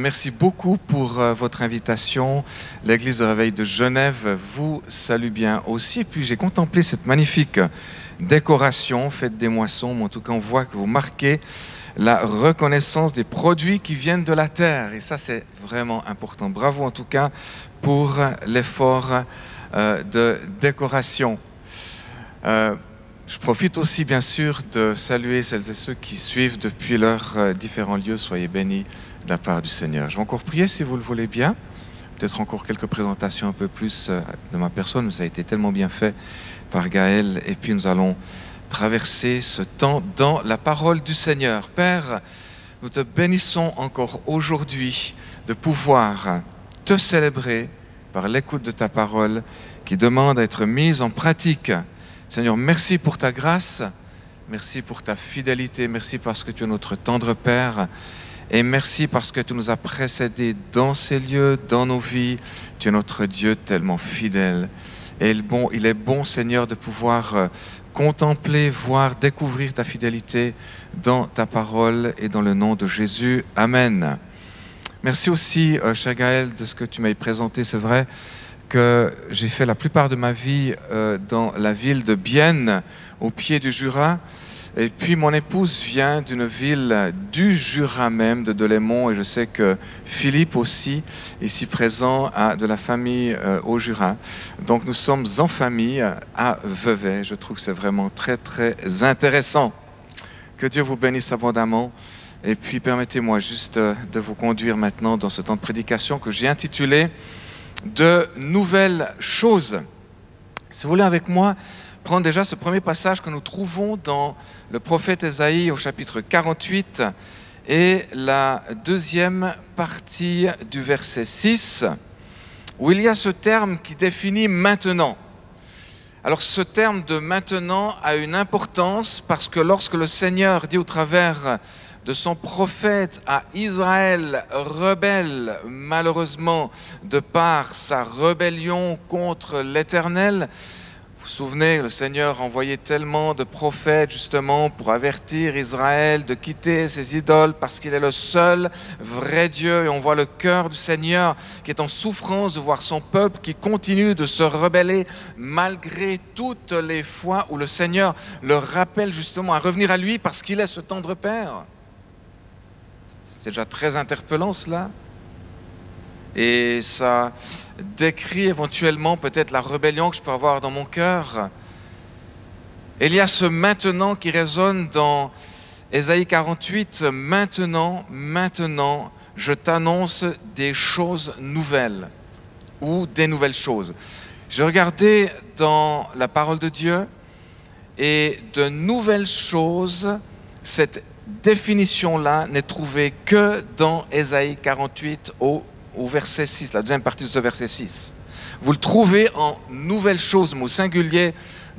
Merci beaucoup pour votre invitation. L'Église de Réveil de Genève vous salue bien aussi. Et puis j'ai contemplé cette magnifique décoration, fête des moissons. Mais en tout cas, on voit que vous marquez la reconnaissance des produits qui viennent de la terre. Et ça, c'est vraiment important. Bravo en tout cas pour l'effort de décoration. Je profite aussi bien sûr de saluer celles et ceux qui suivent depuis leurs différents lieux. Soyez bénis de la part du Seigneur. Je vais encore prier si vous le voulez bien. Peut-être encore quelques présentations un peu plus de ma personne, mais ça a été tellement bien fait par Gaël. Et puis nous allons traverser ce temps dans la parole du Seigneur. Père, nous te bénissons encore aujourd'hui de pouvoir te célébrer par l'écoute de ta parole qui demande à être mise en pratique. Seigneur, merci pour ta grâce, merci pour ta fidélité, merci parce que tu es notre tendre Père et merci parce que tu nous as précédés dans ces lieux, dans nos vies. Tu es notre Dieu tellement fidèle. Et il est bon, Seigneur, de pouvoir contempler, voir, découvrir ta fidélité dans ta parole et dans le nom de Jésus. Amen. Merci aussi, cher Gaël, de ce que tu m'as présenté. C'est vrai que j'ai fait la plupart de ma vie dans la ville de Bienne, au pied du Jura. Et puis mon épouse vient d'une ville du Jura même, de Delémont. Et je sais que Philippe aussi, ici présent, a de la famille au Jura. Donc nous sommes en famille à Vevey. Je trouve que c'est vraiment très, très intéressant. Que Dieu vous bénisse abondamment. Et puis permettez-moi juste de vous conduire maintenant dans ce temps de prédication que j'ai intitulé de nouvelles choses. Si vous voulez avec moi prendre déjà ce premier passage que nous trouvons dans le prophète Ésaïe au chapitre 48 et la deuxième partie du verset 6 où il y a ce terme qui définit maintenant. Alors ce terme de maintenant a une importance parce que lorsque le Seigneur dit au travers de son prophète à Israël, rebelle malheureusement de par sa rébellion contre l'Éternel. Vous vous souvenez, le Seigneur envoyait tellement de prophètes justement pour avertir Israël de quitter ses idoles parce qu'il est le seul vrai Dieu. Et on voit le cœur du Seigneur qui est en souffrance de voir son peuple qui continue de se rebeller malgré toutes les fois où le Seigneur leur rappelle justement à revenir à lui parce qu'il est ce tendre Père. C'est déjà très interpellant cela. Et ça décrit éventuellement peut-être la rébellion que je peux avoir dans mon cœur. Et il y a ce maintenant qui résonne dans Ésaïe 48. Maintenant, je t'annonce des choses nouvelles ou des nouvelles choses. J'ai regardé dans la parole de Dieu et de nouvelles choses, cette définition-là n'est trouvée que dans Ésaïe 48 au verset 6, la deuxième partie de ce verset 6. Vous le trouvez en nouvelles choses, mot singulier,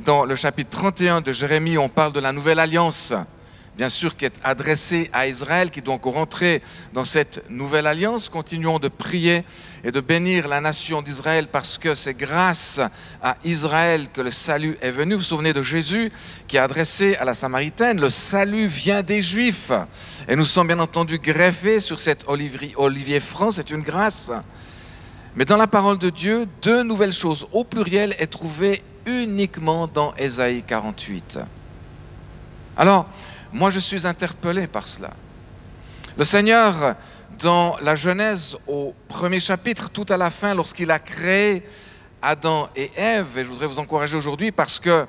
dans le chapitre 31 de Jérémie, où on parle de la nouvelle alliance, bien sûr, qui est adressée à Israël, qui doit encore rentrer dans cette nouvelle alliance. Continuons de prier et de bénir la nation d'Israël parce que c'est grâce à Israël que le salut est venu. Vous vous souvenez de Jésus qui a adressé à la Samaritaine, le salut vient des Juifs. Et nous sommes bien entendu greffés sur cet olivier franc, c'est une grâce. Mais dans la parole de Dieu, deux nouvelles choses au pluriel est trouvée uniquement dans Ésaïe 48. Alors, moi, je suis interpellé par cela. Le Seigneur, dans la Genèse, au premier chapitre, tout à la fin, lorsqu'il a créé Adam et Ève, et je voudrais vous encourager aujourd'hui parce que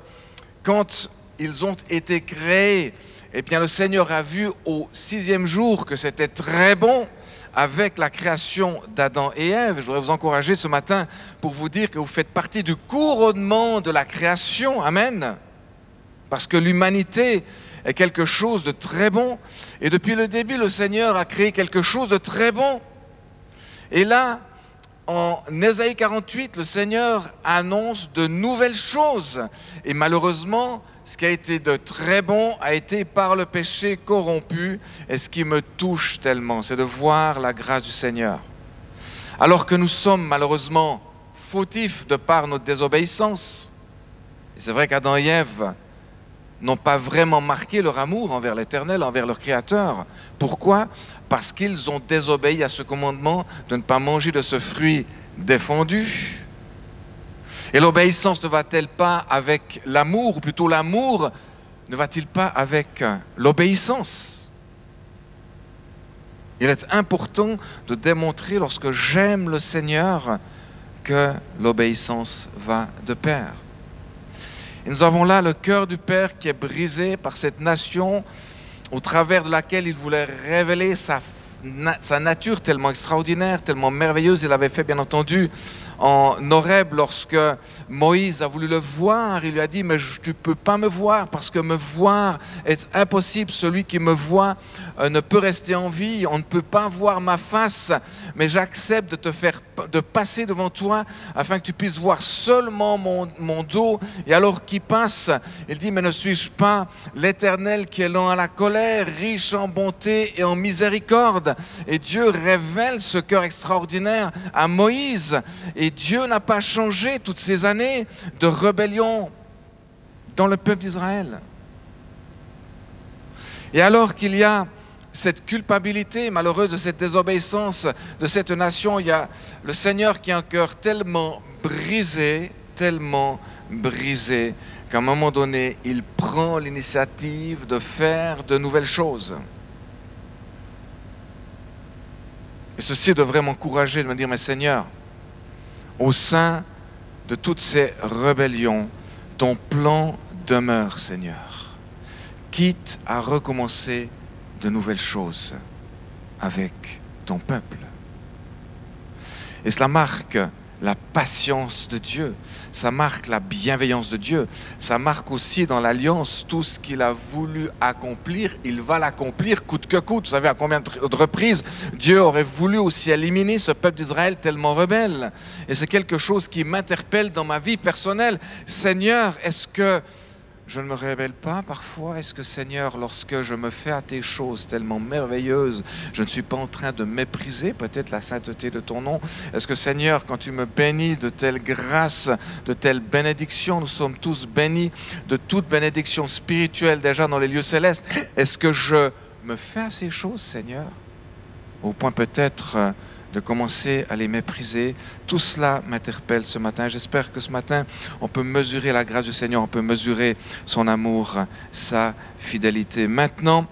quand ils ont été créés, eh bien, le Seigneur a vu au 6e jour que c'était très bon avec la création d'Adam et Ève. Je voudrais vous encourager ce matin pour vous dire que vous faites partie du couronnement de la création. Amen. Parce que l'humanité est quelque chose de très bon. Et depuis le début, le Seigneur a créé quelque chose de très bon. Et là, en Ésaïe 48, le Seigneur annonce de nouvelles choses. Et malheureusement, ce qui a été de très bon a été par le péché corrompu. Et ce qui me touche tellement, c'est de voir la grâce du Seigneur. Alors que nous sommes malheureusement fautifs de par notre désobéissance. Et c'est vrai qu'Adam et Ève n'ont pas vraiment marqué leur amour envers l'Éternel, envers leur Créateur. Pourquoi? Parce qu'ils ont désobéi à ce commandement de ne pas manger de ce fruit défendu. Et l'obéissance ne va-t-elle pas avec l'amour, ou plutôt l'amour ne va-t-il pas avec l'obéissance? Il est important de démontrer lorsque j'aime le Seigneur que l'obéissance va de pair. Et nous avons là le cœur du Père qui est brisé par cette nation au travers de laquelle il voulait révéler sa nature tellement extraordinaire, tellement merveilleuse. Il l'avait fait bien entendu en Horeb lorsque Moïse a voulu le voir. Il lui a dit, mais tu ne peux pas me voir parce que me voir est impossible. Celui qui me voit ne peut rester en vie. On ne peut pas voir ma face, mais j'accepte de passer devant toi afin que tu puisses voir seulement mon dos. Et alors qu'il passe, il dit, mais ne suis-je pas l'Éternel qui est lent à la colère, riche en bonté et en miséricorde? Et Dieu révèle ce cœur extraordinaire à Moïse. Et Dieu n'a pas changé toutes ces années de rébellion dans le peuple d'Israël. Et alors qu'il y a cette culpabilité malheureuse de cette désobéissance de cette nation, il y a le Seigneur qui a un cœur tellement brisé qu'à un moment donné, il prend l'initiative de faire de nouvelles choses. Et ceci devrait m'encourager de me dire, mais Seigneur, au sein de toutes ces rébellions, ton plan demeure, Seigneur. Quitte à recommencer de nouvelles choses avec ton peuple. Et cela marque la patience de Dieu, ça marque la bienveillance de Dieu, ça marque aussi dans l'alliance tout ce qu'il a voulu accomplir, il va l'accomplir coûte que coûte. Vous savez à combien de reprises Dieu aurait voulu aussi éliminer ce peuple d'Israël tellement rebelle. Et c'est quelque chose qui m'interpelle dans ma vie personnelle. Seigneur, est-ce que je ne me rébelle pas parfois? Est-ce que Seigneur, lorsque je me fais à tes choses tellement merveilleuses, je ne suis pas en train de mépriser peut-être la sainteté de ton nom? Est-ce que Seigneur, quand tu me bénis de telles grâces, de telles bénédictions, nous sommes tous bénis de toute bénédiction spirituelle déjà dans les lieux célestes, est-ce que je me fais à ces choses, Seigneur? Au point peut-être de commencer à les mépriser. Tout cela m'interpelle ce matin. J'espère que ce matin, on peut mesurer la grâce du Seigneur, on peut mesurer son amour, sa fidélité. Maintenant,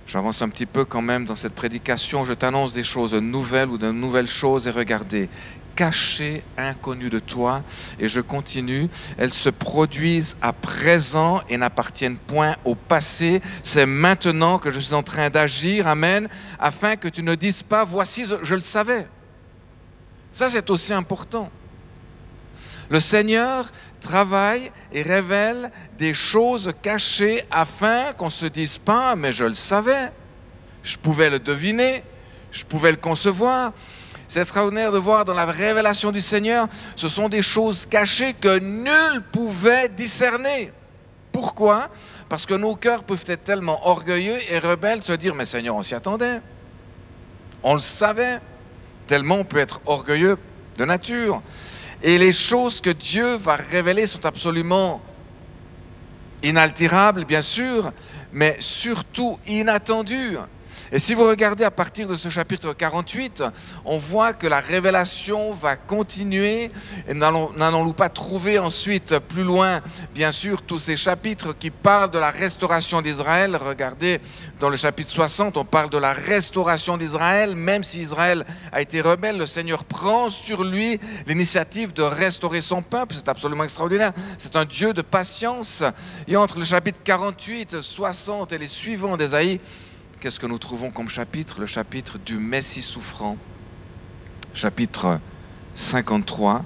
j'avance un petit peu quand même dans cette prédication. Je t'annonce des choses nouvelles ou de nouvelles choses et regardez, cachées, inconnues de toi, et je continue, elles se produisent à présent et n'appartiennent point au passé. C'est maintenant que je suis en train d'agir, amen, afin que tu ne dises pas, voici, je le savais. Ça, c'est aussi important. Le Seigneur travaille et révèle des choses cachées afin qu'on ne se dise pas, mais je le savais, je pouvais le deviner, je pouvais le concevoir. C'est extraordinaire de voir dans la révélation du Seigneur, ce sont des choses cachées que nul pouvait discerner. Pourquoi? Parce que nos cœurs peuvent être tellement orgueilleux et rebelles, se dire, mais Seigneur, on s'y attendait. On le savait. Tellement on peut être orgueilleux de nature. Et les choses que Dieu va révéler sont absolument inaltérables, bien sûr, mais surtout inattendues. Et si vous regardez à partir de ce chapitre 48, on voit que la révélation va continuer. Et n'allons-nous pas trouver ensuite plus loin, bien sûr, tous ces chapitres qui parlent de la restauration d'Israël. Regardez, dans le chapitre 60, on parle de la restauration d'Israël. Même si Israël a été rebelle, le Seigneur prend sur lui l'initiative de restaurer son peuple. C'est absolument extraordinaire. C'est un Dieu de patience. Et entre le chapitre 48, 60 et les suivants d'Ésaïe, qu'est-ce que nous trouvons comme chapitre? Le chapitre du Messie souffrant, chapitre 53.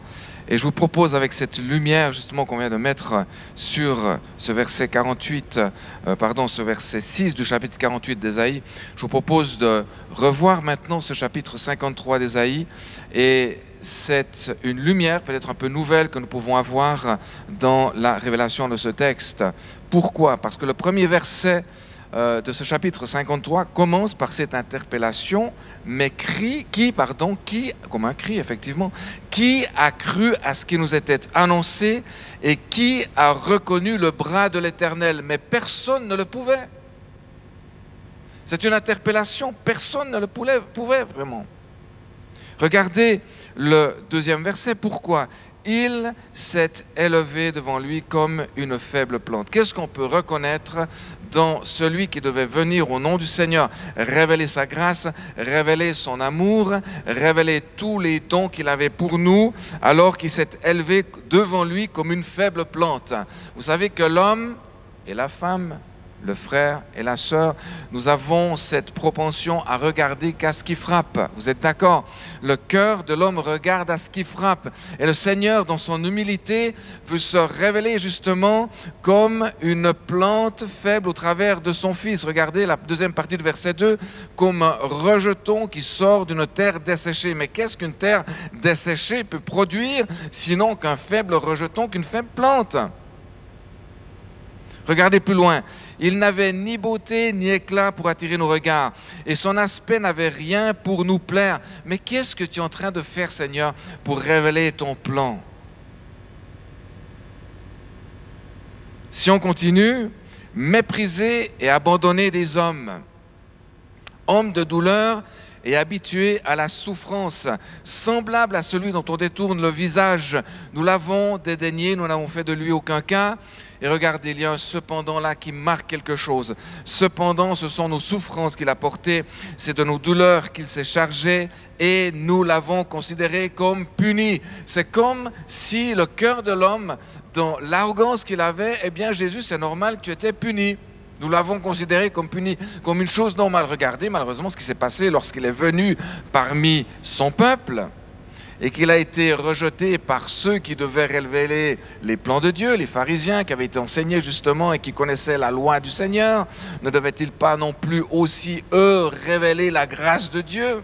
Et je vous propose avec cette lumière justement qu'on vient de mettre sur ce verset ce verset 6 du chapitre 48 d'Ésaïe, je vous propose de revoir maintenant ce chapitre 53 d'Ésaïe. Et c'est une lumière peut-être un peu nouvelle que nous pouvons avoir dans la révélation de ce texte. Pourquoi? Parce que le premier verset de ce chapitre 53 commence par cette interpellation, mais comme un cri effectivement, qui a cru à ce qui nous était annoncé et qui a reconnu le bras de l'Éternel, mais personne ne le pouvait. C'est une interpellation, personne ne le pouvait vraiment. Regardez le deuxième verset, pourquoi ? Il s'est élevé devant lui comme une faible plante. Qu'est-ce qu'on peut reconnaître dans celui qui devait venir au nom du Seigneur, révéler sa grâce, révéler son amour, révéler tous les dons qu'il avait pour nous, alors qu'il s'est élevé devant lui comme une faible plante. Vous savez que l'homme et la femme, le frère et la sœur, nous avons cette propension à regarder qu'à ce qui frappe. Vous êtes d'accord? Le cœur de l'homme regarde à ce qui frappe. Et le Seigneur, dans son humilité, veut se révéler justement comme une plante faible au travers de son Fils. Regardez la deuxième partie du verset 2, comme un rejeton qui sort d'une terre desséchée. Mais qu'est-ce qu'une terre desséchée peut produire, sinon qu'un faible rejeton, qu'une faible plante? Regardez plus loin. Il n'avait ni beauté ni éclat pour attirer nos regards, et son aspect n'avait rien pour nous plaire. Mais qu'est-ce que tu es en train de faire, Seigneur, pour révéler ton plan? Si on continue, méprisé et abandonné des hommes, homme de douleur et habitué à la souffrance, semblable à celui dont on détourne le visage. Nous l'avons dédaigné, nous n'avons fait de lui aucun cas. Et regardez, il y a un cependant là qui marque quelque chose. Cependant, ce sont nos souffrances qu'il a portées, c'est de nos douleurs qu'il s'est chargé et nous l'avons considéré comme puni. C'est comme si le cœur de l'homme, dans l'arrogance qu'il avait, eh bien Jésus, c'est normal que tu étais puni. Nous l'avons considéré comme puni, comme une chose normale. Regardez malheureusement ce qui s'est passé lorsqu'il est venu parmi son peuple et qu'il a été rejeté par ceux qui devaient révéler les plans de Dieu, les pharisiens qui avaient été enseignés justement et qui connaissaient la loi du Seigneur. Ne devaient-ils pas non plus aussi, eux, révéler la grâce de Dieu?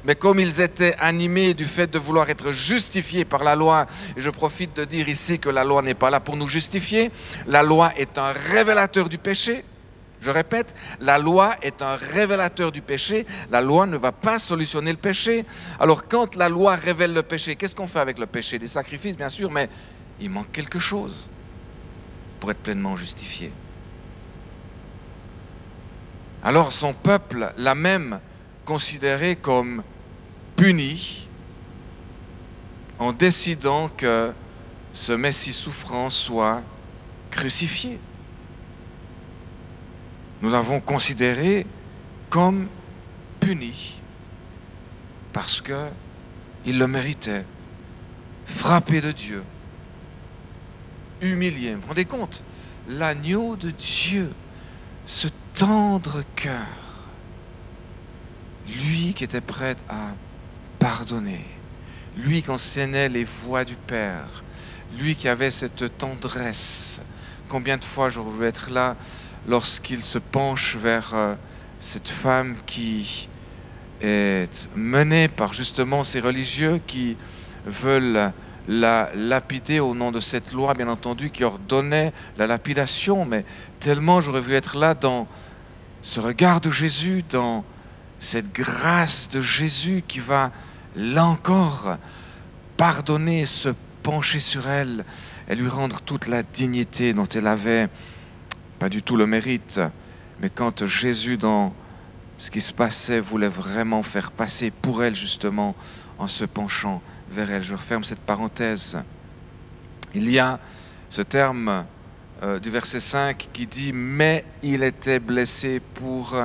Mais comme ils étaient animés du fait de vouloir être justifiés par la loi, et je profite de dire ici que la loi n'est pas là pour nous justifier, la loi est un révélateur du péché. Je répète, la loi est un révélateur du péché. La loi ne va pas solutionner le péché. Alors quand la loi révèle le péché, qu'est-ce qu'on fait avec le péché? Des sacrifices, bien sûr, mais il manque quelque chose pour être pleinement justifié. Alors son peuple l'a même considéré comme puni en décidant que ce Messie souffrant soit crucifié. Nous l'avons considéré comme puni parce qu'il le méritait, frappé de Dieu, humilié. Vous vous rendez compte? L'agneau de Dieu, ce tendre cœur, lui qui était prêt à pardonner, lui qui enseignait les voies du Père, lui qui avait cette tendresse. Combien de fois j'aurais voulu être là lorsqu'il se penche vers cette femme qui est menée par justement ces religieux qui veulent la lapider au nom de cette loi, bien entendu, qui ordonnait la lapidation. Mais tellement j'aurais voulu être là dans ce regard de Jésus, dans cette grâce de Jésus qui va, là encore, pardonner, se pencher sur elle et lui rendre toute la dignité dont elle avait pas du tout le mérite. Mais quand Jésus, dans ce qui se passait, voulait vraiment faire passer pour elle, justement, en se penchant vers elle. Je referme cette parenthèse. Il y a ce terme du verset 5 qui dit « Mais il était blessé pour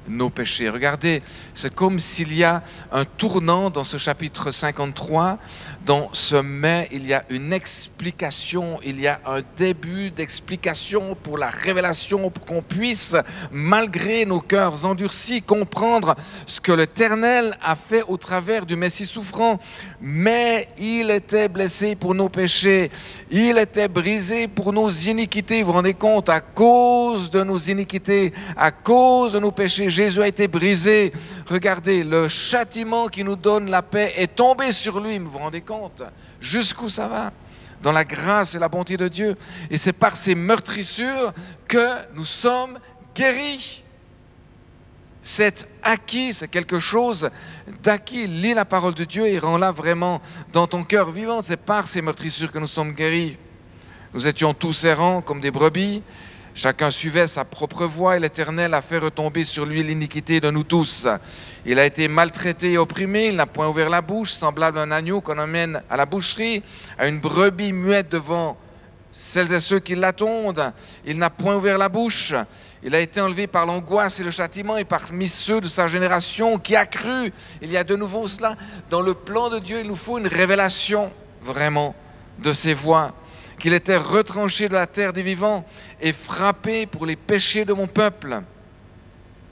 nos péchés ». Regardez, c'est comme s'il y a un tournant dans ce chapitre 53. Dans ce « mais », il y a une explication, il y a un début d'explication pour la révélation, pour qu'on puisse, malgré nos cœurs endurcis, comprendre ce que l'Éternel a fait au travers du Messie souffrant. Mais il était blessé pour nos péchés, il était brisé pour nos iniquités. Vous vous rendez compte, à cause de nos iniquités, à cause de nos péchés, Jésus a été brisé. Regardez, le châtiment qui nous donne la paix est tombé sur lui. Vous vous rendez compte jusqu'où ça va? Dans la grâce et la bonté de Dieu. Et c'est par ces meurtrissures que nous sommes guéri. C'est acquis, c'est quelque chose d'acquis. Lis la parole de Dieu et rends-la vraiment dans ton cœur vivant. C'est par ces meurtrissures que nous sommes guéris. Nous étions tous errants comme des brebis. Chacun suivait sa propre voie et l'Éternel a fait retomber sur lui l'iniquité de nous tous. Il a été maltraité et opprimé, il n'a point ouvert la bouche, semblable à un agneau qu'on emmène à la boucherie, à une brebis muette devant celles et ceux qui l'attendent. Il n'a point ouvert la bouche. Il a été enlevé par l'angoisse et le châtiment et parmi ceux de sa génération qui a cru. Il y a de nouveau cela. Dans le plan de Dieu, il nous faut une révélation vraiment de ses voies. Qu'il était retranché de la terre des vivants et frappé pour les péchés de mon peuple.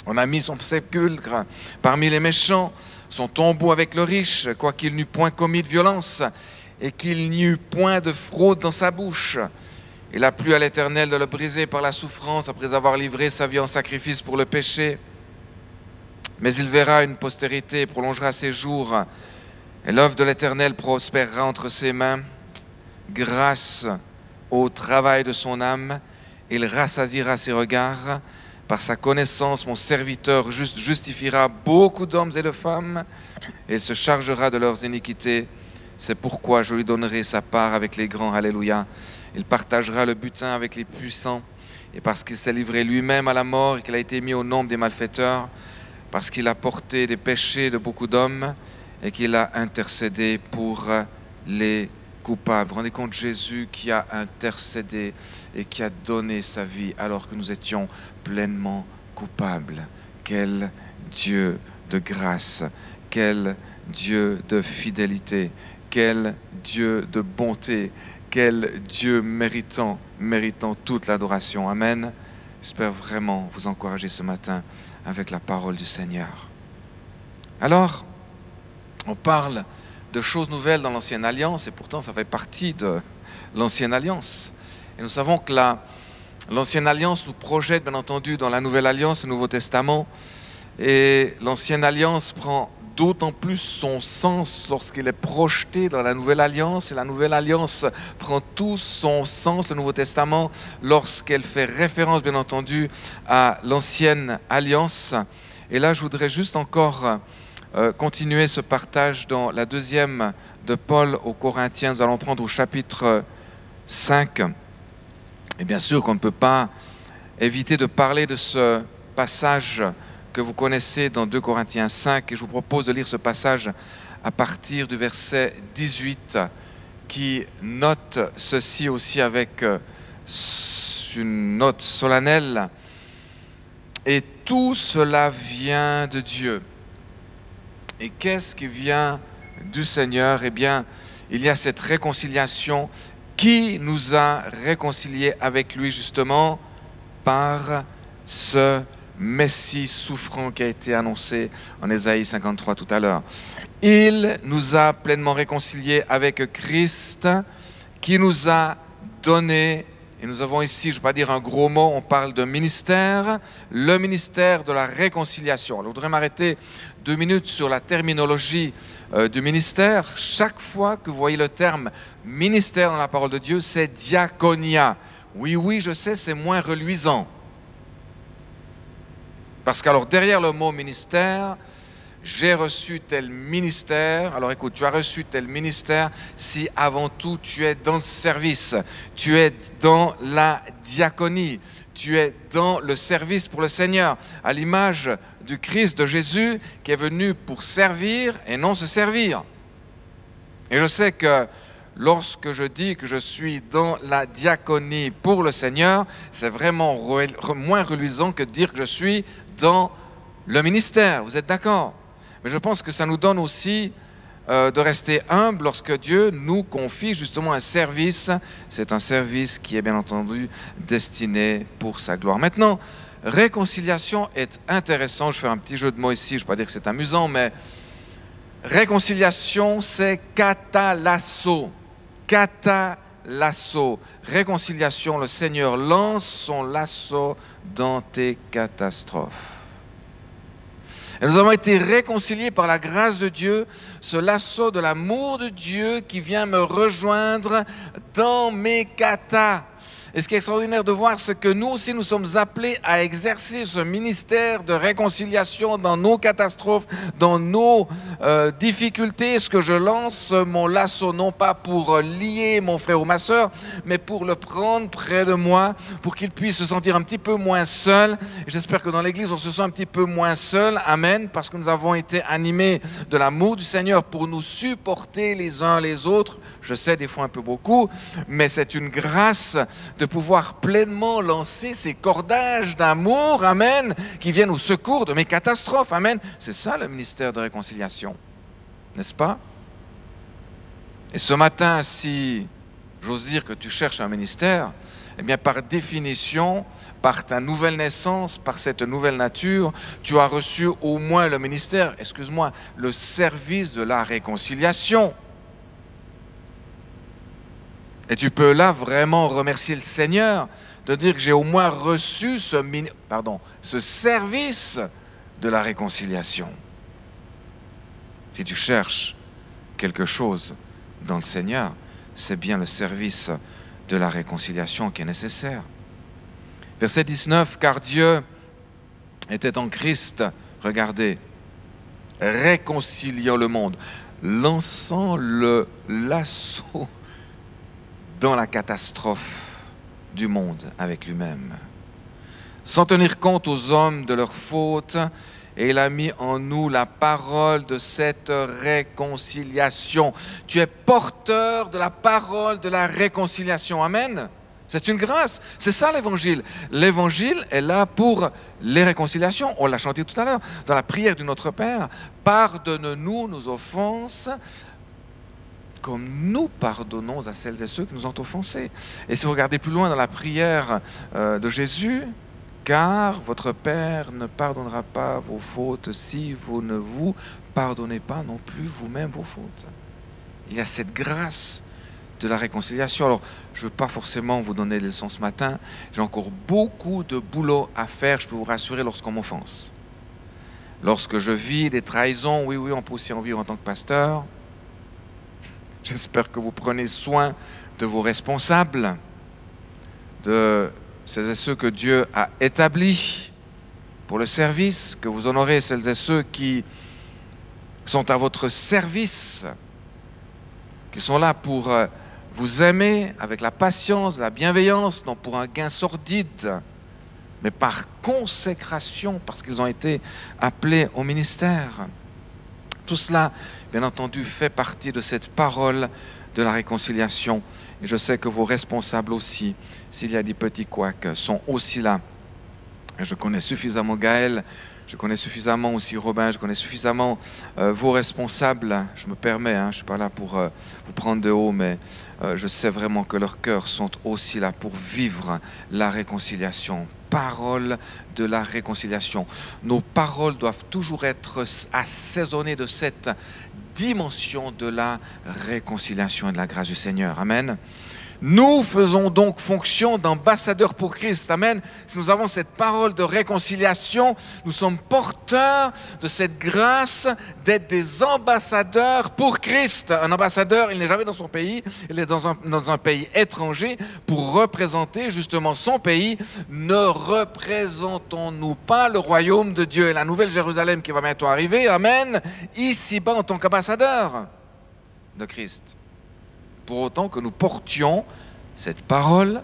On a mis son sépulcre parmi les méchants, son tombeau avec le riche, quoiqu'il n'eût point commis de violence et qu'il n'y eût point de fraude dans sa bouche. Il a plu à l'Éternel de le briser par la souffrance après avoir livré sa vie en sacrifice pour le péché. Mais il verra une postérité et prolongera ses jours, et l'œuvre de l'Éternel prospérera entre ses mains. Grâce au travail de son âme, il rassasiera ses regards. Par sa connaissance, mon serviteur justifiera beaucoup d'hommes et de femmes, et il se chargera de leurs iniquités. C'est pourquoi je lui donnerai sa part avec les grands. Alléluia. Il partagera le butin avec les puissants, et parce qu'il s'est livré lui-même à la mort et qu'il a été mis au nombre des malfaiteurs, parce qu'il a porté des péchés de beaucoup d'hommes et qu'il a intercédé pour les coupable. Vous vous rendez compte, Jésus qui a intercédé et qui a donné sa vie alors que nous étions pleinement coupables. Quel Dieu de grâce, quel Dieu de fidélité, quel Dieu de bonté, quel Dieu méritant toute l'adoration. Amen. J'espère vraiment vous encourager ce matin avec la parole du Seigneur. Alors, on parle de choses nouvelles dans l'Ancienne Alliance, et pourtant ça fait partie de l'Ancienne Alliance. Et nous savons que l'Ancienne Alliance nous projette bien entendu dans la Nouvelle Alliance, le Nouveau Testament, et l'Ancienne Alliance prend d'autant plus son sens lorsqu'il est projeté dans la Nouvelle Alliance, et la Nouvelle Alliance prend tout son sens, le Nouveau Testament, lorsqu'elle fait référence bien entendu à l'Ancienne Alliance. Et là je voudrais juste encore continuer ce partage dans la deuxième de Paul aux Corinthiens. Nous allons prendre au chapitre 5. Et bien sûr qu'on ne peut pas éviter de parler de ce passage que vous connaissez dans 2 Corinthiens 5. Et je vous propose de lire ce passage à partir du verset 18 qui note ceci aussi avec une note solennelle. Et tout cela vient de Dieu. Et qu'est-ce qui vient du Seigneur? Eh bien, il y a cette réconciliation qui nous a réconciliés avec lui justement par ce Messie souffrant qui a été annoncé en Ésaïe 53 tout à l'heure. Il nous a pleinement réconciliés avec Christ qui nous a donné, et nous avons ici, je ne vais pas dire un gros mot, on parle de ministère, le ministère de la réconciliation. Alors, je voudrais m'arrêter 2 minutes sur la terminologie du ministère. Chaque fois que vous voyez le terme ministère dans la parole de Dieu, c'est diaconia. Oui, je sais, c'est moins reluisant. Parce qu'alors, derrière le mot ministère, j'ai reçu tel ministère. Alors écoute, tu as reçu tel ministère si avant tout tu es dans le service, tu es dans la diaconie, tu es dans le service pour le Seigneur, à l'image du Christ de Jésus qui est venu pour servir et non se servir. Et je sais que lorsque je dis que je suis dans la diaconie pour le Seigneur, c'est vraiment moins reluisant que de dire que je suis dans le ministère. Vous êtes d'accord? Mais je pense que ça nous donne aussi de rester humble lorsque Dieu nous confie justement un service. C'est un service qui est bien entendu destiné pour sa gloire. Maintenant, réconciliation est intéressant. Je fais un petit jeu de mots ici, je ne vais pas dire que c'est amusant, mais réconciliation, c'est catalasso. Catalasso. Réconciliation, le Seigneur lance son lasso dans tes catastrophes. Et nous avons été réconciliés par la grâce de Dieu, ce lasso de l'amour de Dieu qui vient me rejoindre dans mes catas. Et ce qui est extraordinaire de voir, c'est que nous aussi, nous sommes appelés à exercer ce ministère de réconciliation dans nos catastrophes, dans nos difficultés. Est-ce que je lance mon lasso, non pas pour lier mon frère ou ma sœur, mais pour le prendre près de moi, pour qu'il puisse se sentir un petit peu moins seul. J'espère que dans l'Église, on se sent un petit peu moins seul. Amen. Parce que nous avons été animés de l'amour du Seigneur pour nous supporter les uns les autres. Je sais, des fois un peu beaucoup, mais c'est une grâce de pouvoir pleinement lancer ces cordages d'amour, amen, qui viennent au secours de mes catastrophes, amen. C'est ça le ministère de réconciliation, n'est-ce pas? Et ce matin, si j'ose dire que tu cherches un ministère, eh bien par définition, par ta nouvelle naissance, par cette nouvelle nature, tu as reçu au moins le ministère, excuse-moi, le service de la réconciliation. Et tu peux là vraiment remercier le Seigneur de dire que j'ai au moins reçu ce service de la réconciliation. Si tu cherches quelque chose dans le Seigneur, c'est bien le service de la réconciliation qui est nécessaire. Verset 19, car Dieu était en Christ, regardez, réconciliant le monde, lançant le lasso dans la catastrophe du monde avec lui-même, sans tenir compte aux hommes de leurs fautes, et il a mis en nous la parole de cette réconciliation. Tu es porteur de la parole de la réconciliation. Amen. C'est une grâce. C'est ça l'Évangile. L'Évangile est là pour les réconciliations. On l'a chanté tout à l'heure dans la prière du Notre Père. Pardonne-nous nos offenses, comme nous pardonnons à celles et ceux qui nous ont offensés. Et si vous regardez plus loin dans la prière de Jésus, car votre Père ne pardonnera pas vos fautes si vous ne vous pardonnez pas non plus vous-même vos fautes. Il y a cette grâce de la réconciliation. Alors, je ne veux pas forcément vous donner des leçons ce matin. J'ai encore beaucoup de boulot à faire, je peux vous rassurer, lorsqu'on m'offense. Lorsque je vis des trahisons, oui, on peut aussi en vivre en tant que pasteur. J'espère que vous prenez soin de vos responsables, de celles et ceux que Dieu a établis pour le service, que vous honorez celles et ceux qui sont à votre service, qui sont là pour vous aimer avec la patience, la bienveillance, non pour un gain sordide, mais par consécration, parce qu'ils ont été appelés au ministère. Tout cela, bien entendu, fait partie de cette parole de la réconciliation. Et je sais que vos responsables aussi, s'il y a des petits couacs, sont aussi là. Et je connais suffisamment Gaël, je connais suffisamment aussi Robin, je connais suffisamment vos responsables. Je me permets, je ne suis pas là pour vous prendre de haut, mais je sais vraiment que leurs cœurs sont aussi là pour vivre la réconciliation. Parole de la réconciliation. Nos paroles doivent toujours être assaisonnées de cette dimension de la réconciliation et de la grâce du Seigneur. Amen. Nous faisons donc fonction d'ambassadeurs pour Christ. Amen. Si nous avons cette parole de réconciliation, nous sommes porteurs de cette grâce d'être des ambassadeurs pour Christ. Un ambassadeur, il n'est jamais dans son pays, il est dans un pays étranger pour représenter justement son pays. Ne représentons-nous pas le royaume de Dieu et la nouvelle Jérusalem qui va bientôt arriver, amen, ici-bas en tant qu'ambassadeurs de Christ. Pour autant que nous portions cette parole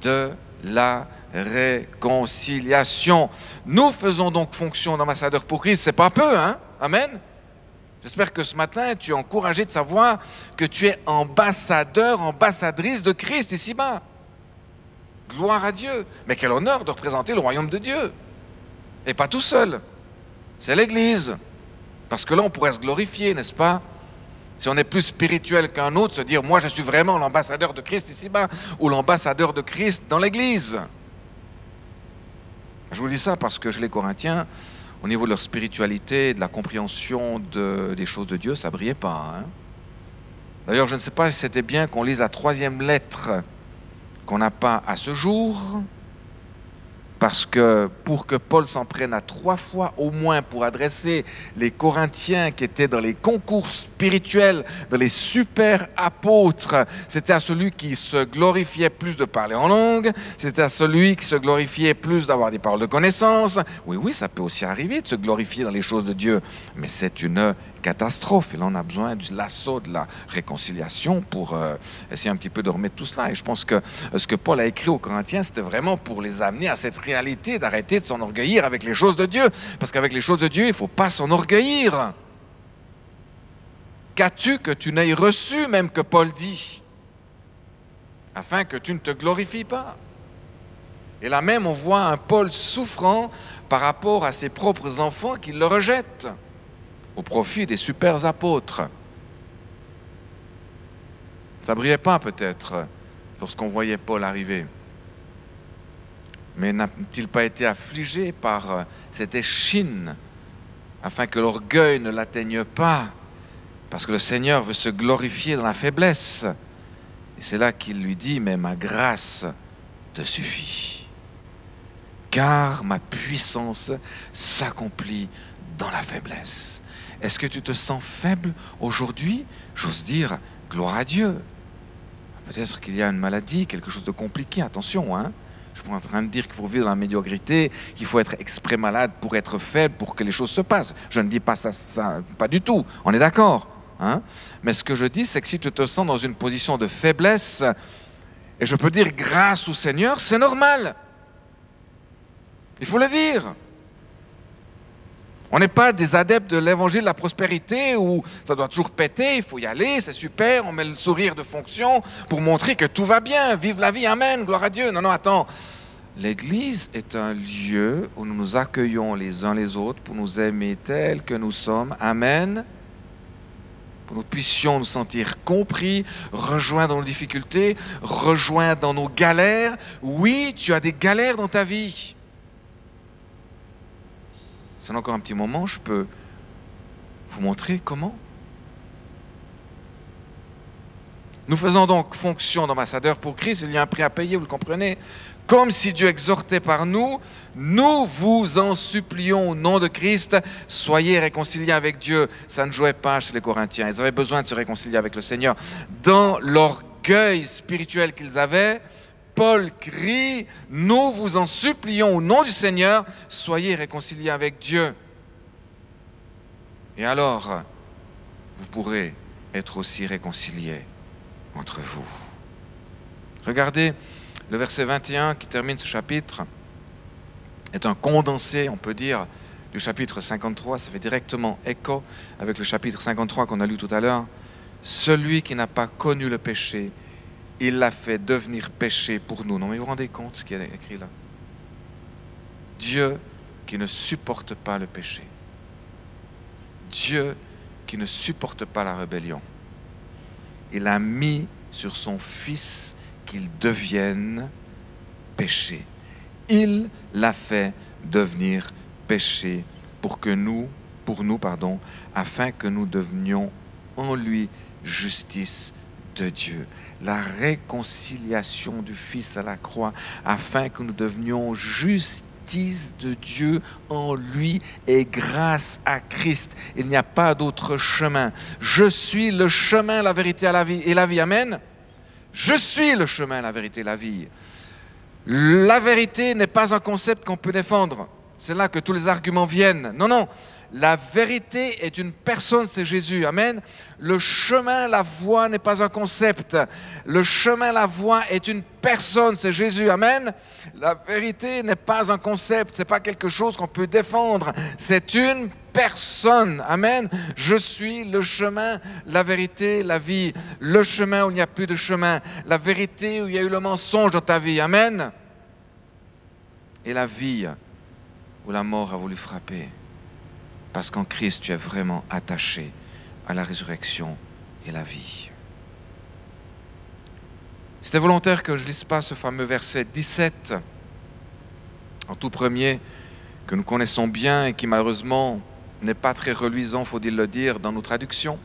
de la réconciliation. Nous faisons donc fonction d'ambassadeur pour Christ. C'est pas peu, hein? Amen. J'espère que ce matin, tu es encouragé de savoir que tu es ambassadeur, ambassadrice de Christ ici-bas. Gloire à Dieu. Mais quel honneur de représenter le royaume de Dieu. Et pas tout seul. C'est l'Église. Parce que là, on pourrait se glorifier, n'est-ce pas? Si on est plus spirituel qu'un autre, se dire « moi, je suis vraiment l'ambassadeur de Christ ici-bas » ou l'ambassadeur de Christ dans l'Église. Je vous dis ça parce que les Corinthiens, au niveau de leur spiritualité, de la compréhension des choses de Dieu, ça ne brillait pas. Hein. D'ailleurs, je ne sais pas si c'était bien qu'on lise la 3e lettre qu'on n'a pas à ce jour, Parce que pour que Paul s'en prenne à 3 fois au moins pour adresser les Corinthiens qui étaient dans les concours spirituels, dans les super apôtres, c'était à celui qui se glorifiait plus de parler en langue, c'était à celui qui se glorifiait plus d'avoir des paroles de connaissance. Oui, oui, ça peut aussi arriver de se glorifier dans les choses de Dieu, mais c'est une catastrophe. Et là, on a besoin du lasso de la réconciliation pour essayer un petit peu de remettre tout cela. Et je pense que ce que Paul a écrit aux Corinthiens, c'était vraiment pour les amener à cette réalité d'arrêter de s'enorgueillir avec les choses de Dieu. Parce qu'avec les choses de Dieu, il ne faut pas s'enorgueillir. Qu'as-tu que tu n'aies reçu, même que Paul dit, afin que tu ne te glorifies pas? Et là même, on voit un Paul souffrant par rapport à ses propres enfants qui le rejettent au profit des super apôtres. Ça ne brillait pas peut-être lorsqu'on voyait Paul arriver. Mais n'a-t-il pas été affligé par cette échine afin que l'orgueil ne l'atteigne pas? Parce que le Seigneur veut se glorifier dans la faiblesse. Et c'est là qu'il lui dit, mais ma grâce te suffit. Car ma puissance s'accomplit dans la faiblesse. Est-ce que tu te sens faible aujourd'hui? J'ose dire, gloire à Dieu. Peut-être qu'il y a une maladie, quelque chose de compliqué, attention. Je ne suis pas en train de dire qu'il faut vivre dans la médiocrité, qu'il faut être exprès malade pour être faible, pour que les choses se passent. Je ne dis pas ça pas du tout, on est d'accord. Mais ce que je dis, c'est que si tu te sens dans une position de faiblesse, et je peux dire grâce au Seigneur, c'est normal. Il faut le dire. On n'est pas des adeptes de l'évangile de la prospérité où ça doit toujours péter, il faut y aller, c'est super, on met le sourire de fonction pour montrer que tout va bien, vive la vie, amen, gloire à Dieu. Non, non, attends. L'Église est un lieu où nous nous accueillons les uns les autres pour nous aimer tels que nous sommes, amen. Pour que nous puissions nous sentir compris, rejoints dans nos difficultés, rejoints dans nos galères. Oui, tu as des galères dans ta vie. C'est encore un petit moment, je peux vous montrer comment. Nous faisons donc fonction d'ambassadeurs pour Christ, il y a un prix à payer, vous le comprenez. Comme si Dieu exhortait par nous, nous vous en supplions au nom de Christ, soyez réconciliés avec Dieu. Ça ne jouait pas chez les Corinthiens, ils avaient besoin de se réconcilier avec le Seigneur. Dans l'orgueil spirituel qu'ils avaient, Paul crie, nous vous en supplions au nom du Seigneur, soyez réconciliés avec Dieu. Et alors, vous pourrez être aussi réconciliés entre vous. Regardez, le verset 21 qui termine ce chapitre est un condensé, on peut dire, du chapitre 53. Ça fait directement écho avec le chapitre 53 qu'on a lu tout à l'heure. Celui qui n'a pas connu le péché, il l'a fait devenir péché pour nous. Non, mais vous vous rendez compte ce qui est écrit là? Dieu qui ne supporte pas le péché. Dieu qui ne supporte pas la rébellion. Il a mis sur son Fils qu'il devienne péché. Il l'a fait devenir péché pour nous, afin que nous devenions en lui justice de Dieu. La réconciliation du Fils à la croix, afin que nous devenions justice de Dieu en lui et grâce à Christ. Il n'y a pas d'autre chemin. Je suis le chemin, la vérité et la vie. Amen. Je suis le chemin, la vérité et la vie. La vérité n'est pas un concept qu'on peut défendre. C'est là que tous les arguments viennent. Non, non. La vérité est une personne, c'est Jésus. Amen. Le chemin, la voie n'est pas un concept. Le chemin, la voie est une personne, c'est Jésus. Amen. La vérité n'est pas un concept, c'est pas quelque chose qu'on peut défendre. C'est une personne. Amen. Je suis le chemin, la vérité, la vie. Le chemin où il n'y a plus de chemin. La vérité où il y a eu le mensonge dans ta vie. Amen. Et la vie où la mort a voulu frapper. Parce qu'en Christ, tu es vraiment attaché à la résurrection et la vie. C'était volontaire que je ne lise pas ce fameux verset 17, en tout premier, que nous connaissons bien et qui malheureusement n'est pas très reluisant, faut-il le dire, dans nos traductions.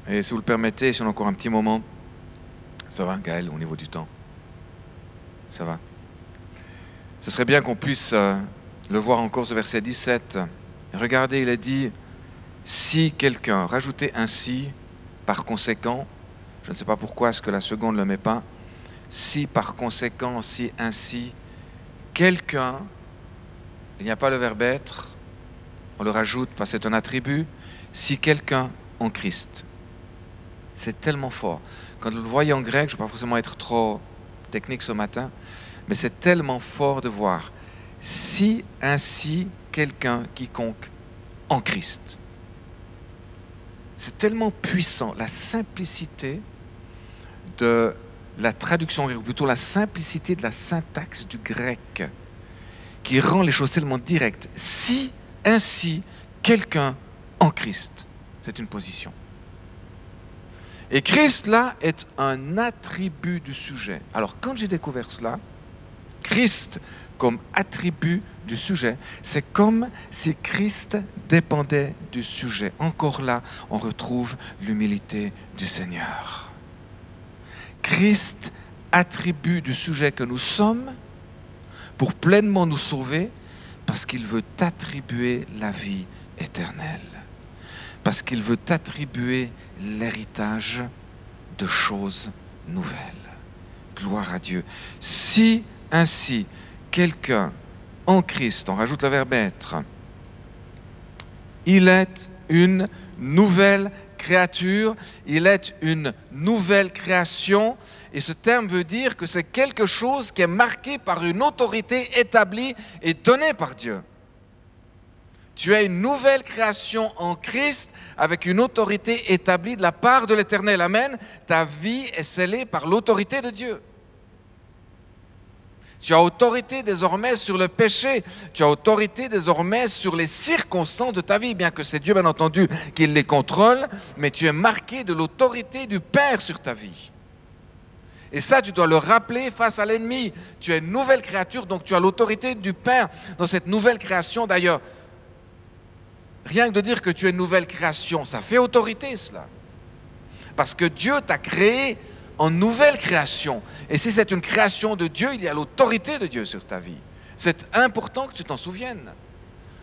Et si vous le permettez, si on a encore un petit moment, ça va Gaël, au niveau du temps? Ça va? Ce serait bien qu'on puisse le voir encore, ce verset 17. Regardez, il est dit, si quelqu'un, rajoutez ainsi, par conséquent, je ne sais pas pourquoi est-ce que la seconde ne le met pas, si par conséquent, si ainsi, quelqu'un, il n'y a pas le verbe être, on le rajoute parce que c'est un attribut, si quelqu'un en Christ. C'est tellement fort. Quand vous le voyez en grec, je ne vais pas forcément être trop technique ce matin, mais c'est tellement fort de voir. Si ainsi quelqu'un quiconque en Christ. C'est tellement puissant, la simplicité de la traduction, ou plutôt la simplicité de la syntaxe du grec, qui rend les choses tellement directes. Si ainsi quelqu'un en Christ, c'est une position. Et Christ, là, est un attribut du sujet. Alors, quand j'ai découvert cela, Christ comme attribut du sujet, c'est comme si Christ dépendait du sujet. Encore là, on retrouve l'humilité du Seigneur. Christ, attribut du sujet que nous sommes, pour pleinement nous sauver, parce qu'il veut t'attribuer la vie éternelle. Parce qu'il veut t'attribuer l'héritage de choses nouvelles. Gloire à Dieu. Si ainsi quelqu'un en Christ, on rajoute le verbe être, il est une nouvelle créature, il est une nouvelle création, et ce terme veut dire que c'est quelque chose qui est marqué par une autorité établie et donnée par Dieu. Tu es une nouvelle création en Christ avec une autorité établie de la part de l'Éternel. Amen. Ta vie est scellée par l'autorité de Dieu. Tu as autorité désormais sur le péché. Tu as autorité désormais sur les circonstances de ta vie, bien que c'est Dieu, bien entendu, qui les contrôle, mais tu es marqué de l'autorité du Père sur ta vie. Et ça, tu dois le rappeler face à l'ennemi. Tu es une nouvelle créature, donc tu as l'autorité du Père dans cette nouvelle création. D'ailleurs, rien que de dire que tu es une nouvelle création, ça fait autorité, cela. Parce que Dieu t'a créé en nouvelle création. Et si c'est une création de Dieu, il y a l'autorité de Dieu sur ta vie. C'est important que tu t'en souviennes.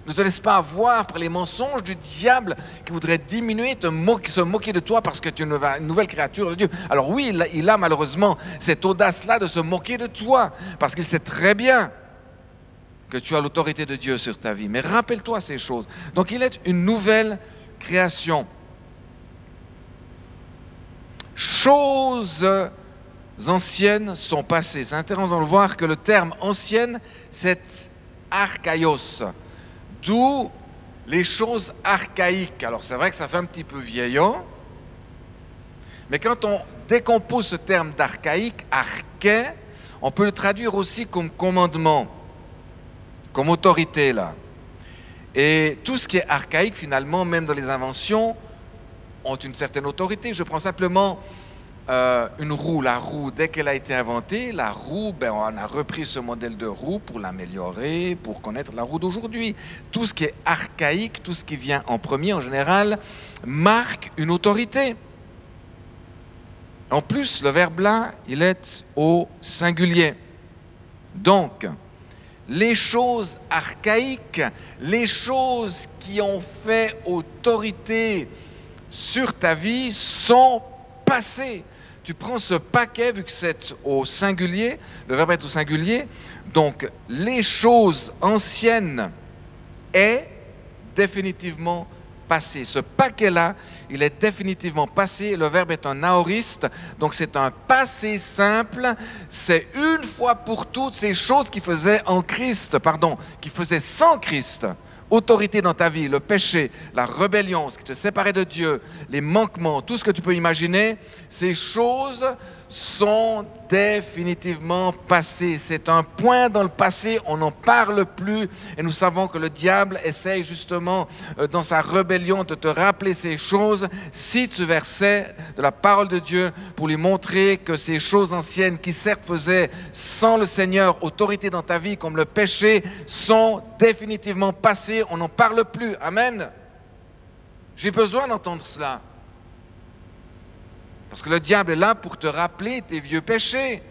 Ne te laisse pas avoir par les mensonges du diable qui voudrait diminuer, se moquer de toi parce que tu es une nouvelle créature de Dieu. Alors oui, il a malheureusement cette audace-là de se moquer de toi parce qu'il sait très bien que tu as l'autorité de Dieu sur ta vie. Mais rappelle-toi ces choses. Donc il est une nouvelle création. Choses anciennes sont passées. C'est intéressant de voir que le terme ancienne, c'est archaïos. D'où les choses archaïques. Alors c'est vrai que ça fait un petit peu vieillot, mais quand on décompose ce terme d'archaïque, arché, on peut le traduire aussi comme commandement, comme autorité là. Et tout ce qui est archaïque finalement, même dans les inventions, ont une certaine autorité. Je prends simplement une roue. La roue, dès qu'elle a été inventée, la roue, on a repris ce modèle de roue pour l'améliorer, pour connaître la roue d'aujourd'hui. Tout ce qui est archaïque, tout ce qui vient en premier en général, marque une autorité. En plus, le verbe là, il est au singulier. Donc, les choses archaïques, les choses qui ont fait autorité sur ta vie sont passées. Tu prends ce paquet, vu que c'est au singulier, le verbe est au singulier, donc les choses anciennes est définitivement passé. Ce paquet-là, il est définitivement passé. Le verbe est un aoriste, donc c'est un passé simple. C'est une fois pour toutes ces choses qui faisaient qui faisaient sans Christ. Autorité dans ta vie, le péché, la rébellion, ce qui te séparait de Dieu, les manquements, tout ce que tu peux imaginer, ces choses sont définitivement passées. C'est un point dans le passé, on n'en parle plus et nous savons que le diable essaye justement dans sa rébellion de te rappeler ces choses. Si tu versais de la parole de Dieu pour lui montrer que ces choses anciennes qui certes faisaient sans le Seigneur autorité dans ta vie comme le péché sont définitivement passées, on n'en parle plus. Amen. J'ai besoin d'entendre cela. Parce que le diable est là pour te rappeler tes vieux péchés.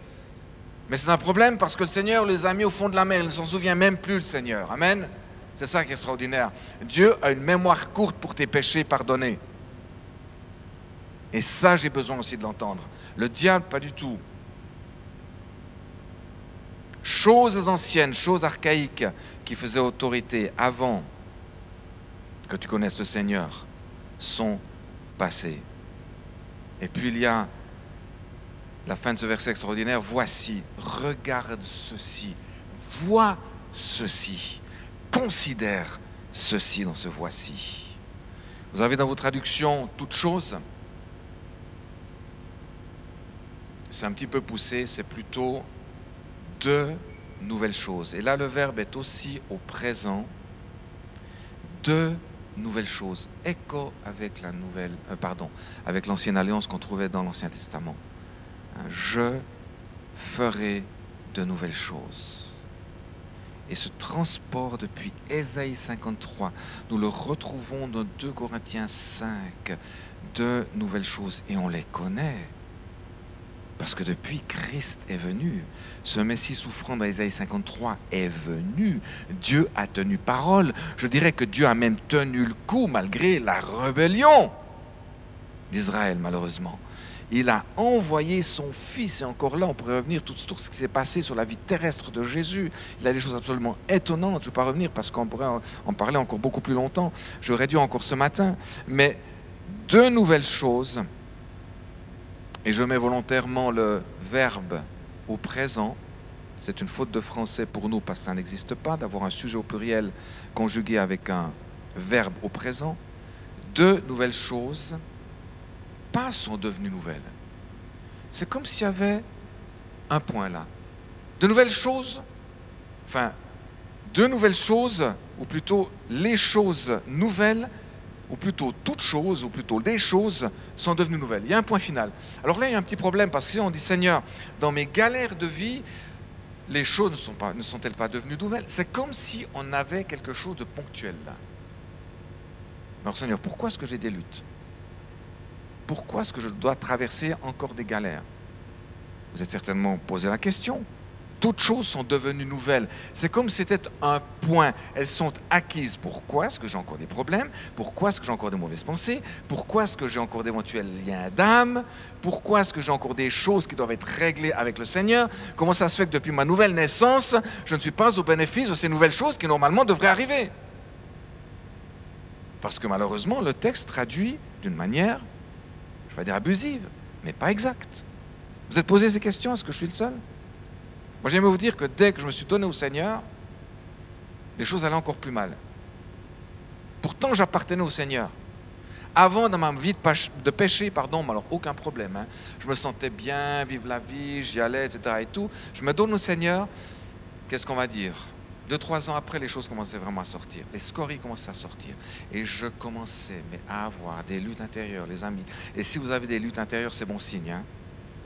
Mais c'est un problème parce que le Seigneur les a mis au fond de la mer. Il ne s'en souvient même plus, le Seigneur. Amen. C'est ça qui est extraordinaire. Dieu a une mémoire courte pour tes péchés pardonnés. Et ça, j'ai besoin aussi de l'entendre. Le diable, pas du tout. Choses anciennes, choses archaïques qui faisaient autorité avant que tu connaisses le Seigneur sont passées. Et puis il y a la fin de ce verset extraordinaire. Voici, regarde ceci, vois ceci, considère ceci dans ce voici. Vous avez dans vos traductions toutes choses. C'est un petit peu poussé, c'est plutôt de nouvelles choses. Et là, le verbe est aussi au présent. De nouvelles choses. Écho avec la nouvelle, avec l'ancienne alliance qu'on trouvait dans l'Ancien Testament. Je ferai de nouvelles choses. Et ce transport depuis Ésaïe 53, nous le retrouvons dans 2 Corinthiens 5, de nouvelles choses. Et on les connaît. Parce que depuis Christ est venu, ce Messie souffrant dans Ésaïe 53 est venu. Dieu a tenu parole. Je dirais que Dieu a même tenu le coup malgré la rébellion d'Israël, malheureusement. Il a envoyé son Fils, et encore là, on pourrait revenir tout ce qui s'est passé sur la vie terrestre de Jésus. Il a des choses absolument étonnantes. Je ne vais pas revenir parce qu'on pourrait en parler encore beaucoup plus longtemps. J'aurais dû encore ce matin. Mais 2 nouvelles choses. Et je mets volontairement le verbe au présent. C'est une faute de français pour nous parce que ça n'existe pas d'avoir un sujet au pluriel conjugué avec un verbe au présent. 2 nouvelles choses, pas sont devenues nouvelles. C'est comme s'il y avait un point là. De nouvelles choses, enfin, 2 nouvelles choses, ou plutôt les choses nouvelles, ou plutôt toutes choses, ou plutôt les choses sont devenues nouvelles. Il y a un point final. Alors là, il y a un petit problème, parce que si on dit, Seigneur, dans mes galères de vie, les choses ne sont-elles pas devenues nouvelles? C'est comme si on avait quelque chose de ponctuel là. Alors Seigneur, pourquoi est-ce que j'ai des luttes? Pourquoi est-ce que je dois traverser encore des galères? Vous êtes certainement posé la question. Toutes choses sont devenues nouvelles. C'est comme si c'était un point. Elles sont acquises. Pourquoi est-ce que j'ai encore des problèmes? Pourquoi est-ce que j'ai encore des mauvaises pensées? Pourquoi est-ce que j'ai encore d'éventuels liens d'âme? Pourquoi est-ce que j'ai encore des choses qui doivent être réglées avec le Seigneur? Comment ça se fait que depuis ma nouvelle naissance, je ne suis pas au bénéfice de ces nouvelles choses qui normalement devraient arriver? Parce que malheureusement, le texte traduit d'une manière, je ne vais pas dire abusive, mais pas exacte. Vous êtes posé ces questions? Est-ce que je suis le seul? Moi, j'aimerais vous dire que dès que je me suis donné au Seigneur, les choses allaient encore plus mal. Pourtant, j'appartenais au Seigneur. Avant, dans ma vie de péché, mais alors aucun problème. Hein. Je me sentais bien, vivre la vie, j'y allais, etc. Et tout. Je me donne au Seigneur. Qu'est-ce qu'on va dire? 2-3 ans après, les choses commençaient vraiment à sortir. Les scories commençaient à sortir. Et je commençais à avoir des luttes intérieures, les amis. Et si vous avez des luttes intérieures, c'est bon signe. Hein.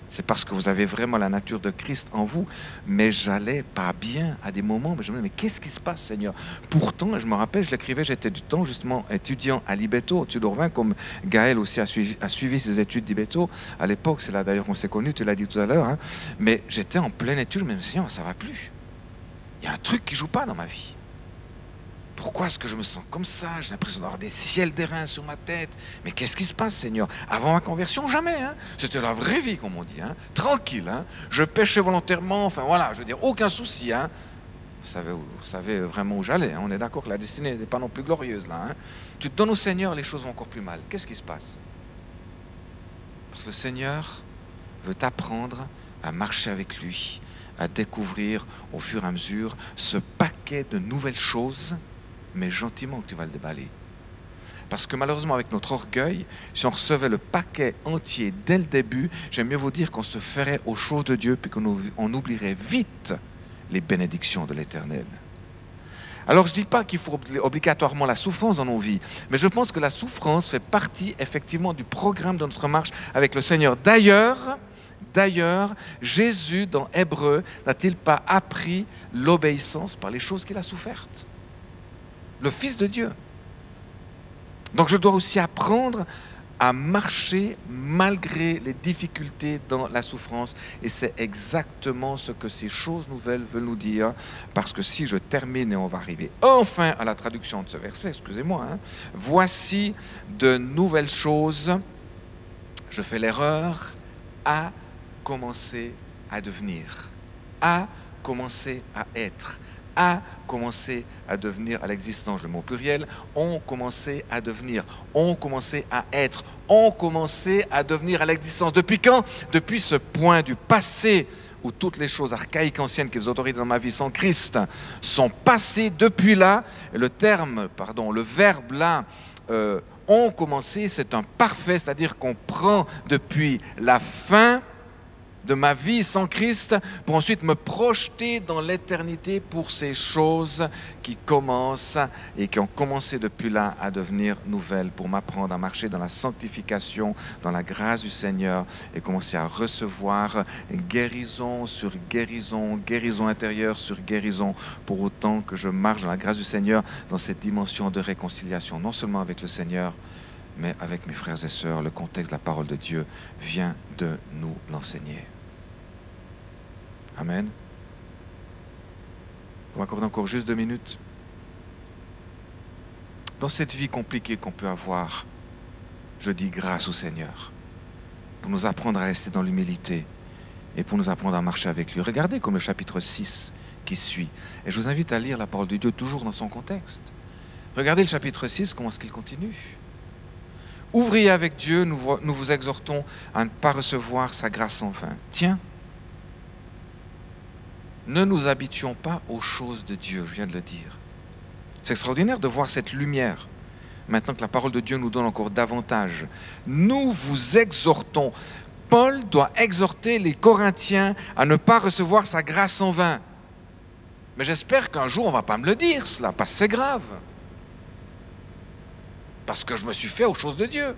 C'est parce que vous avez vraiment la nature de Christ en vous. Mais j'allais pas bien à des moments. Mais je me disais, mais qu'est-ce qui se passe, Seigneur? Pourtant, je me rappelle, je l'écrivais, j'étais du temps justement étudiant à Libetto, au-dessus d'Orvin, comme Gaël aussi a suivi ses études d'Ibetto. À l'époque, c'est là d'ailleurs qu'on s'est connus, tu l'as dit tout à l'heure. Hein. Mais j'étais en pleine étude, je me disais, Seigneur, ça va plus. Il y a un truc qui ne joue pas dans ma vie. Pourquoi est-ce que je me sens comme ça? J'ai l'impression d'avoir des ciels d'airain sur ma tête. Mais qu'est-ce qui se passe, Seigneur? Avant ma conversion, jamais. Hein. C'était la vraie vie, comme on dit. Hein. Tranquille. Hein. Je péchais volontairement. Enfin, voilà, je veux dire, aucun souci. Hein. Vous savez vraiment où j'allais. Hein. On est d'accord que la destinée n'est pas non plus glorieuse, là. Hein. Tu te donnes au Seigneur, les choses vont encore plus mal. Qu'est-ce qui se passe? Parce que le Seigneur veut t'apprendre à marcher avec lui, à découvrir au fur et à mesure ce paquet de nouvelles choses, mais gentiment que tu vas le déballer. Parce que malheureusement, avec notre orgueil, si on recevait le paquet entier dès le début, j'aime mieux vous dire qu'on se ferait aux choses de Dieu, puis qu'on oublierait vite les bénédictions de l'Éternel. Alors je ne dis pas qu'il faut obligatoirement la souffrance dans nos vies, mais je pense que la souffrance fait partie effectivement du programme de notre marche avec le Seigneur. D'ailleurs, Jésus, dans Hébreux, n'a-t-il pas appris l'obéissance par les choses qu'il a souffertes? Le Fils de Dieu. Donc je dois aussi apprendre à marcher malgré les difficultés dans la souffrance. Et c'est exactement ce que ces choses nouvelles veulent nous dire. Parce que si je termine, et on va arriver enfin à la traduction de ce verset, excusez-moi, voici de nouvelles choses, je fais l'erreur, à commencer à devenir, à commencer à être, à commencer à devenir à l'existence, le mot pluriel, ont commencé à devenir, ont commencé à être, ont commencé à devenir à l'existence. Depuis quand? Depuis ce point du passé où toutes les choses archaïques anciennes qui vous autorisent dans ma vie sans Christ sont passées depuis là. Et le verbe là, ont commencé, c'est un parfait, c'est-à-dire qu'on prend depuis la fin de ma vie sans Christ pour ensuite me projeter dans l'éternité pour ces choses qui commencent et qui ont commencé depuis là à devenir nouvelles, pour m'apprendre à marcher dans la sanctification, dans la grâce du Seigneur et commencer à recevoir guérison sur guérison, guérison intérieure sur guérison, pour autant que je marche dans la grâce du Seigneur dans cette dimension de réconciliation, non seulement avec le Seigneur, mais avec mes frères et sœurs. Le contexte de la parole de Dieu vient de nous l'enseigner. Amen. On va accorder encore juste 2 minutes. Dans cette vie compliquée qu'on peut avoir, je dis grâce au Seigneur pour nous apprendre à rester dans l'humilité et pour nous apprendre à marcher avec lui. Regardez comme le chapitre 6 qui suit. Et je vous invite à lire la parole de Dieu toujours dans son contexte. Regardez le chapitre 6, comment est-ce qu'il continue. Ouvriez avec Dieu, nous vous exhortons à ne pas recevoir sa grâce en vain. Tiens, ne nous habituons pas aux choses de Dieu, je viens de le dire. C'est extraordinaire de voir cette lumière, maintenant que la parole de Dieu nous donne encore davantage. Nous vous exhortons. Paul doit exhorter les Corinthiens à ne pas recevoir sa grâce en vain. Mais j'espère qu'un jour on ne va pas me le dire cela, parce que c'est grave. Parce que je me suis fait aux choses de Dieu.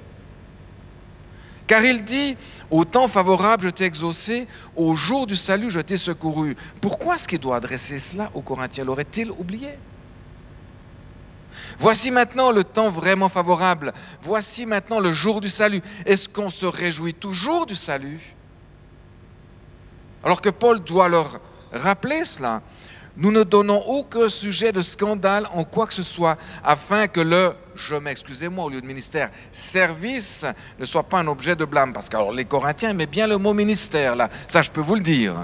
Car il dit, au temps favorable je t'ai exaucé, au jour du salut je t'ai secouru. Pourquoi est-ce qu'il doit adresser cela aux Corinthiens? L'aurait-il oublié? Voici maintenant le temps vraiment favorable. Voici maintenant le jour du salut. Est-ce qu'on se réjouit toujours du salut? Alors que Paul doit leur rappeler cela. Nous ne donnons aucun sujet de scandale en quoi que ce soit, afin que le, excusez-moi au lieu de ministère, service ne soit pas un objet de blâme. Parce que alors, les Corinthiens aimaient bien le mot ministère, là. Ça je peux vous le dire,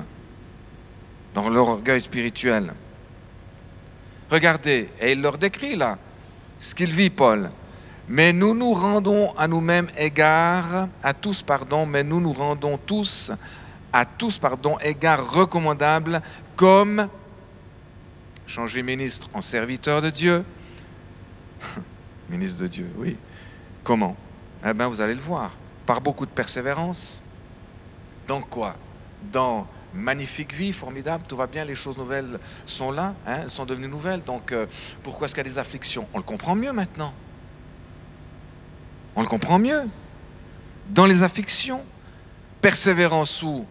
dans leur orgueil spirituel. Regardez, et il leur décrit là, ce qu'il vit Paul. Mais nous nous rendons à nous-mêmes égard, à tous, pardon, mais nous nous rendons tous, à tous, pardon, égard recommandable, comme... changer ministre en serviteur de Dieu. Ministre de Dieu, oui. Comment? Eh bien, vous allez le voir. Par beaucoup de persévérance. Dans quoi? Dans magnifique vie, formidable, tout va bien, les choses nouvelles sont là, elles sont devenues nouvelles. Donc, pourquoi est-ce qu'il y a des afflictions? On le comprend mieux maintenant. On le comprend mieux. Dans les afflictions. Persévérance où?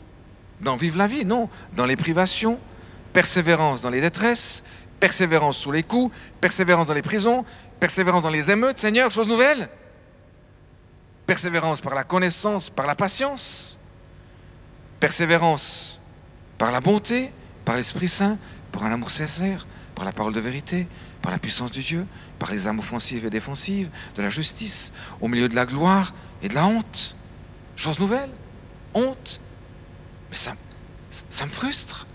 Dans vivre la vie, non. Dans les privations. Persévérance dans les détresses, persévérance sous les coups, persévérance dans les prisons, persévérance dans les émeutes, Seigneur, chose nouvelle. Persévérance par la connaissance, par la patience, persévérance par la bonté, par l'Esprit Saint, par un amour sincère, par la parole de vérité, par la puissance de Dieu, par les âmes offensives et défensives, de la justice, au milieu de la gloire et de la honte. Chose nouvelle, honte. Mais ça me frustre.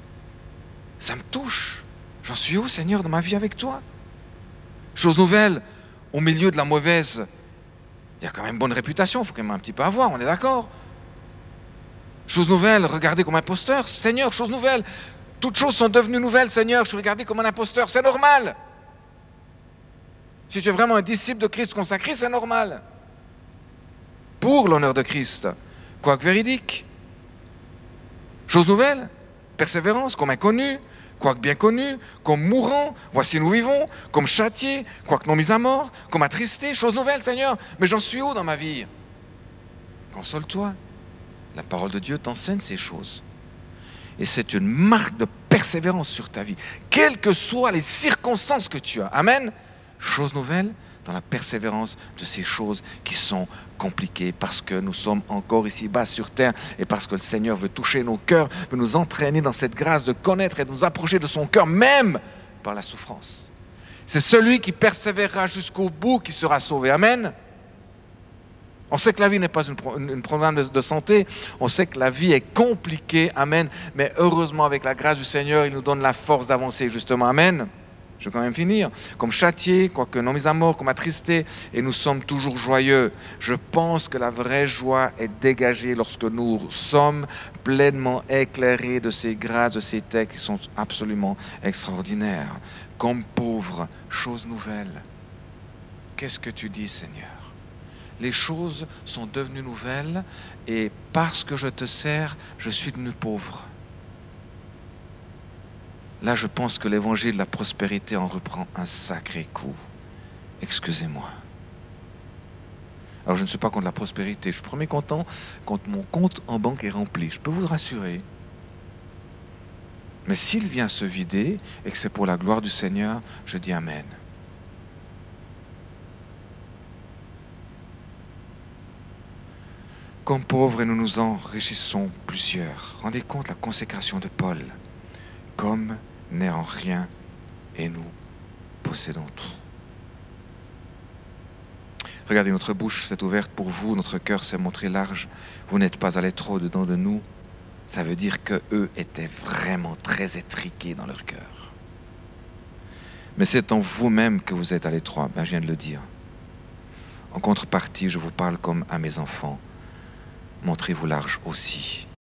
Ça me touche. J'en suis où, Seigneur, dans ma vie avec toi? Chose nouvelle, au milieu de la mauvaise, il y a quand même bonne réputation, il faut quand même un petit peu avoir, on est d'accord? Chose nouvelle, regardez comme imposteur. Seigneur, chose nouvelle, toutes choses sont devenues nouvelles, Seigneur, je suis regardé comme un imposteur, c'est normal. Si tu es vraiment un disciple de Christ consacré, c'est normal. Pour l'honneur de Christ, quoique véridique. Chose nouvelle, persévérance, comme inconnu, quoique bien connu, comme mourant, voici nous vivons, comme châtiés, quoique non mis à mort, comme attristés, chose nouvelle, Seigneur, mais j'en suis où dans ma vie? Console-toi, la parole de Dieu t'enseigne ces choses. Et c'est une marque de persévérance sur ta vie, quelles que soient les circonstances que tu as. Amen. Chose nouvelle, dans la persévérance de ces choses qui sont compliquées, parce que nous sommes encore ici-bas sur terre et parce que le Seigneur veut toucher nos cœurs, veut nous entraîner dans cette grâce de connaître et de nous approcher de son cœur, même par la souffrance. C'est celui qui persévérera jusqu'au bout qui sera sauvé. Amen. On sait que la vie n'est pas un problème de santé, on sait que la vie est compliquée, amen, mais heureusement avec la grâce du Seigneur, il nous donne la force d'avancer justement, amen. Je vais quand même finir. Comme châtiés, quoique non mis à mort, comme attristés, et nous sommes toujours joyeux. Je pense que la vraie joie est dégagée lorsque nous sommes pleinement éclairés de ces grâces, de ces textes qui sont absolument extraordinaires. Comme pauvres, chose nouvelle. Qu'est-ce que tu dis, Seigneur? Les choses sont devenues nouvelles et parce que je te sers, je suis devenu pauvre. Là, je pense que l'évangile de la prospérité en reprend un sacré coup. Excusez-moi. Alors, je ne suis pas contre la prospérité. Je suis premier content quand mon compte en banque est rempli. Je peux vous rassurer. Mais s'il vient se vider et que c'est pour la gloire du Seigneur, je dis Amen. Comme pauvres, et nous nous enrichissons plusieurs. Rendez compte la consécration de Paul. Comme n'est en rien, et nous possédons tout. Regardez, notre bouche s'est ouverte pour vous, notre cœur s'est montré large. Vous n'êtes pas allés trop dedans de nous. Ça veut dire qu'eux étaient vraiment très étriqués dans leur cœur. Mais c'est en vous-même que vous êtes à l'étroit, je viens de le dire. En contrepartie, je vous parle comme à mes enfants. Montrez-vous large aussi.